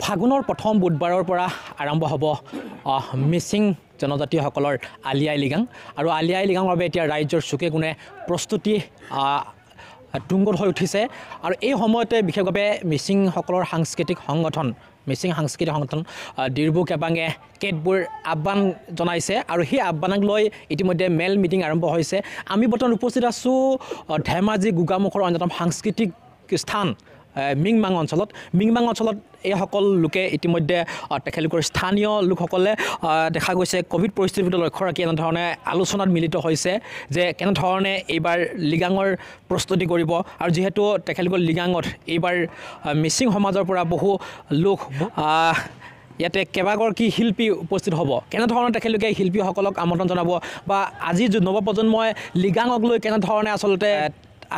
ফাগুনৰ প্ৰথম বুধবাৰৰ পৰা আৰম্ভ হ'ব মিচিং জনজাতিসকলৰ আলি আই লৃগাং আৰু আলি আই লৃগাঙৰ বাবে এতিয়া ৰাজ্যৰ চুকে কোণে প্ৰস্তুতি তুংগত হৈ উঠিছে আৰু এই সময়তে বিশেষভাৱে মিচিংসকলৰ সাংস্কৃতিক সংগঠন ডিৰবু কেবাঙে কেতবোৰ আহ্বান জনাইছে আৰু সেই আহ্বানক লৈ ইতিমধ্যে মেল মিটিং আৰম্ভ হৈছে। আমি বৰ্তমান উপস্থিত আছোঁ ধেমাজি গোগামুখৰ অন্যতম সাংস্কৃতিক স্থান মিংমাং অঞ্চলত এইসকল লোকে ইতিমধ্যে তেখেতলোকৰ স্থানীয় লোকসকলে দেখা গৈছে কোভিড পৰিস্থিতিৰ লক্ষ্য ৰাখি এনেধৰণে আলোচনাত মিলিত হৈছে যে কেনেধৰণে এইবাৰ লৃগাঙৰ প্ৰস্তুতি কৰিব আৰু যিহেতু তেখেতলোকৰ লৃগাঙত এইবাৰ মিচিং সমাজৰ পৰা বহু লোক ইয়াতে কেইবাগৰাকী শিল্পী উপস্থিত হ'ব, কেনেধৰণে তেখেতলোকে শিল্পীসকলক আমন্ত্ৰণ জনাব বা আজি নৱপ্ৰজন্মই লৃগাঙক লৈ কেনেধৰণে আচলতে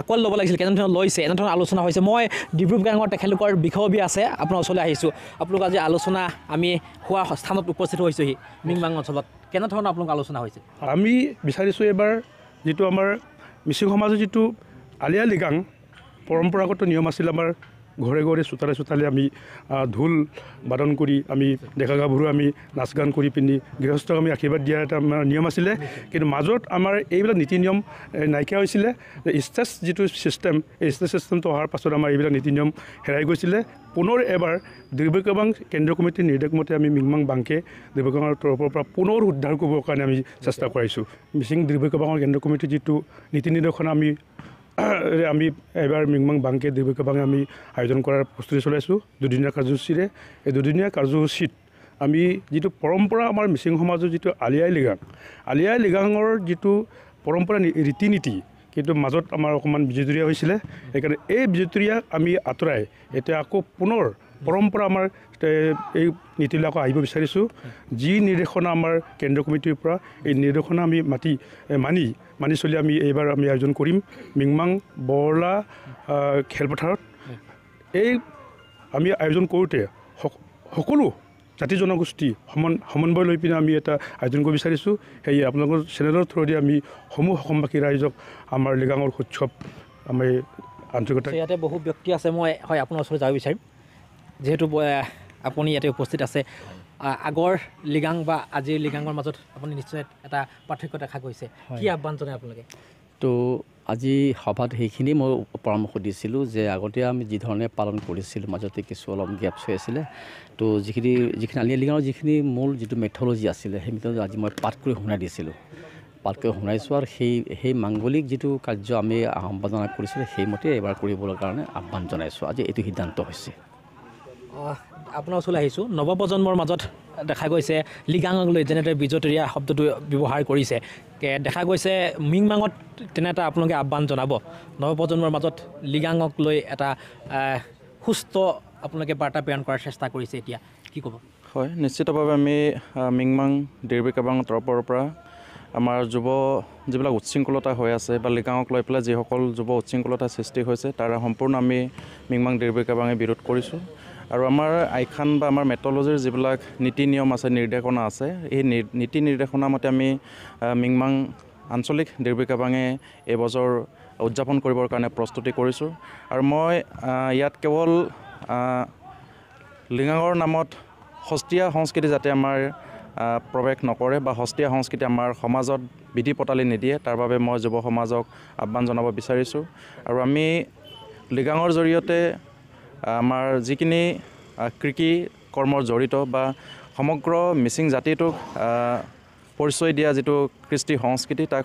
আকোৱাল ল'ব লাগিছিল, কেনেধৰণে লৈছে, এনেধৰণৰ আলোচনা হৈছে। মই ডিব্ৰু গাঙৰ তেখেতলোকৰ বিষয়ববী আছে আপোনাৰ ওচৰলৈ আহিছোঁ। আপোনালোক আজি আলোচনা আমি হোৱা স্থানত উপস্থিত হৈছোঁহি মিংমাং অঞ্চলত, কেনেধৰণৰ আপোনালোক আলোচনা হৈছে? আমি বিচাৰিছোঁ এইবাৰ যিটো আমাৰ মিচিং সমাজৰ যিটো আলি আই লৃগাং পৰম্পৰাগত নিয়ম আছিল, আমাৰ ঘৰে ঘৰে চোতালে আমি ঢোল বাদন কৰি আমি ডেকা গাভৰু আমি নাচ গান কৰি পিনি গৃহস্থক আমি আশীৰ্বাদ দিয়া এটা আমাৰ নিয়ম আছিলে। কিন্তু মাজত আমাৰ এইবিলাক নীতি নিয়ম নাইকিয়া হৈছিলে। ষ্টেজ যিটো ছিষ্টেম, এই ষ্টেজ ছিষ্টেমটো অহাৰ পাছত আমাৰ এইবিলাক নীতি নিয়ম হেৰাই গৈছিলে। পুনৰ এবাৰ ডিৰবু কেবাং কেন্দ্ৰীয় কমিটিৰ নিৰ্দেশ মতে আমি মিংমাং বাংকে ডিৰবু কেবাঙৰ তৰফৰ পৰা পুনৰ উদ্ধাৰ কৰিবৰ কাৰণে আমি চেষ্টা কৰাইছোঁ। মিচিং ডিৰবু কেবাঙৰ কেন্দ্ৰীয় কমিটিৰ যিটো নীতি নিৰ্দেশনা আমি এবাৰ মিংমাং বাংকে ডিৰবু কেবাঙে আমি আয়োজন কৰাৰ প্ৰস্তুতি চলাইছোঁ দুদিনীয়া কাৰ্যসূচীৰে। এই দুদিনীয়া কাৰ্যসূচীত আমি যিটো পৰম্পৰা আমাৰ মিচিং সমাজৰ যিটো আলি আই লৃগাঙৰ যিটো পৰম্পৰা ৰীতি নীতি, কিন্তু মাজত আমাৰ অকণমান বিজুতৰীয়া হৈছিলে। সেইকাৰণে এই বিজুতৰীয়াক আমি আঁতৰাই এতিয়া আকৌ পুনৰ পৰম্পৰা আমাৰ এই নীতিবিলাক আহিব বিচাৰিছোঁ। যি নিৰ্দেশনা আমাৰ কেন্দ্ৰীয় কমিটিৰ পৰা এই নিৰ্দেশনা আমি মানি চলি আমি এইবাৰ আমি আয়োজন কৰিম মিংমাং বৰলা খেলপথাৰত। এই আমি আয়োজন কৰোঁতে সকলো জাতি জনগোষ্ঠী সমন্বয় লৈ পিনে আমি এটা আয়োজন কৰিব বিচাৰিছোঁ। সেয়ে আপোনালোকৰ চেনেলৰ থ্ৰুদি আমি সমূহ অসমবাসী ৰাইজক আমাৰ লৃগাঙৰ উৎসৱ আমি আন্তৰিকতা। ইয়াতে বহু ব্যক্তি আছে, মই আপোনাৰ ওচৰত যাব বিচাৰিম। যিহেতু আপুনি ইয়াতে উপস্থিত আছে, আগৰ লৃগাং বা আজিৰ লৃগাঙৰ মাজত আপুনি নিশ্চয় এটা পাৰ্থক্য দেখা গৈছে, কি আহ্বান জনায় আপোনালোকে? তো আজি সভাত সেইখিনি মই পৰামৰ্শ দিছিলোঁ যে আগতে আমি যিধৰণে পালন কৰিছিলোঁ মাজতে কিছু অলপ গেপছ হৈ আছিলে। তো যিখিনি আলি আই লৃগাঙৰ যিখিনি মূল যিটো মেথ'লজি আছিলে সেই মেথ'লজি আজি মই পাঠ কৰি শুনাইছোঁ আৰু সেই মাংগলিক যিটো কাৰ্য আমি আহ্বান কৰিছিলোঁ সেইমতে এইবাৰ কৰিবলৈ কাৰণে আহ্বান জনাইছোঁ। আজি এইটো সিদ্ধান্ত হৈছে। আপোনাৰ ওচৰলৈ আহিছোঁ। নৱপ্ৰজন্মৰ মাজত দেখা গৈছে লৃগাঙক লৈ যেনেদৰে বিজতৰীয়া শব্দটো ব্যৱহাৰ কৰিছে, দেখা গৈছে মিংমাঙত তেনে এটা আপোনালোকে আহ্বান জনাব নৱপ্ৰজন্মৰ মাজত লৃগাঙক লৈ এটা সুস্থ আপোনালোকে বাৰ্তা প্ৰেৰণ কৰাৰ চেষ্টা কৰিছে, এতিয়া কি ক'ব? হয়, নিশ্চিতভাৱে আমি মিংমাং ডিৰবু কেবাঙৰ তৰফৰ পৰা আমাৰ যিবিলাক উচ্ছৃংখলতা হৈ আছে বা লৃগাঙক লৈ পেলাই যিসকল যুৱ উচ্ছৃংখলতাৰ সৃষ্টি হৈছে তাৰ সম্পূৰ্ণ আমি মিংমাং ডিৰবু কেবাঙে বিৰোধ কৰিছোঁ। আৰু আমাৰ আইখান বা আমাৰ মেথ'লজিৰ যিবিলাক নীতি নিয়ম আছে, নিৰ্দেশনা আছে, এই নীতি নিৰ্দেশনা মতে আমি মিংমাং আঞ্চলিক ডিৰবু কেবাঙে এই বছৰ উদযাপন কৰিবৰ কাৰণে প্ৰস্তুতি কৰিছোঁ। আৰু মই ইয়াত কেৱল লৃগাঙৰ নামত সস্তীয়া সংস্কৃতি যাতে আমাৰ প্ৰৱেশ নকৰে বা সস্তীয়া সংস্কৃতি আমাৰ সমাজত বিধি পতালি নিদিয়ে, তাৰ বাবে মই যুৱ সমাজক আহ্বান জনাব বিচাৰিছোঁ। আৰু আমি লৃগাঙৰ জৰিয়তে আমাৰ যিখিনি কৃষি কৰ্মৰ জড়িত বা সমগ্ৰ মিচিং জাতিটোক পৰিচয় দিয়া যিটো কৃষ্টি সংস্কৃতি, তাক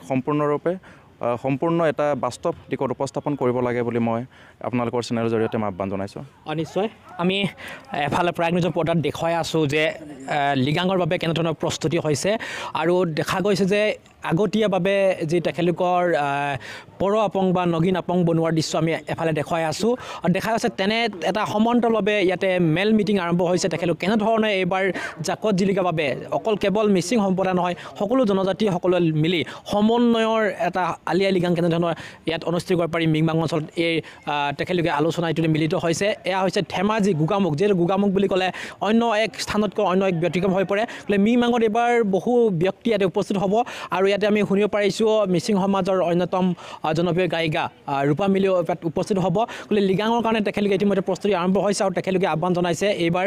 সম্পূৰ্ণ এটা বাস্তৱ দিশত উপস্থাপন কৰিব লাগে বুলি মই আপোনালোকৰ চেনেলৰ জৰিয়তে মই আহ্বান জনাইছোঁ। নিশ্চয় আমি এফালে প্ৰাগ নিউজৰ পৰ্দাত দেখুৱাই আছোঁ যে লৃগাঙৰ বাবে কেনেধৰণৰ প্ৰস্তুতি হৈছে আৰু দেখা গৈছে যে আগতীয়াভাৱে যি তেখেতলোকৰ পৰ আপং বা নগিন আপং বনোৱাৰ দৃশ্য আমি এফালে দেখুৱাই আছোঁ আৰু দেখা গৈছে তেনে এটা সমান্তৰালভাৱে ইয়াতে মেল মিটিং আৰম্ভ হৈছে। তেখেতলোক কেনেধৰণে এইবাৰ জাকত জিলিকাভাৱে অকল কেৱল মিচিং সম্প্ৰদায় নহয়, সকলো জনজাতি সকলোৱে মিলি সমন্বয়ৰ এটা আলি আই লৃগাং কেনেধৰণৰ ইয়াত অনুষ্ঠিত কৰিব পাৰি মিংমাং অঞ্চলত এই তেখেতলোকে আলোচনা এইটোতে মিলিত হৈছে। এয়া হৈছে ধেমাজি গোগামুখ, যিহেতু গোগামুখ বুলি ক'লে অন্য এক স্থানতকৈ অন্য এক ব্যতিক্ৰম হৈ পৰে। মিংমাঙত এইবাৰ বহু ব্যক্তি ইয়াতে উপস্থিত হ'ব আৰু ইয়াতে আমি শুনিব পাৰিছোঁ মিচিং সমাজৰ অন্যতম জনপ্ৰিয় গায়িকা ৰূপা মিলি উপস্থিত হ'ব গতিকে লিগাঙৰ কাৰণে তেখেতলোকে ইতিমধ্যে প্ৰস্তুতি আৰম্ভ হৈছে আৰু তেখেতলোকে আহ্বান জনাইছে এইবাৰ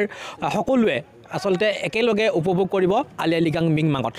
সকলোৱে আচলতে একেলগে উপভোগ কৰিব আলি আই লৃগাং মিং মাঙত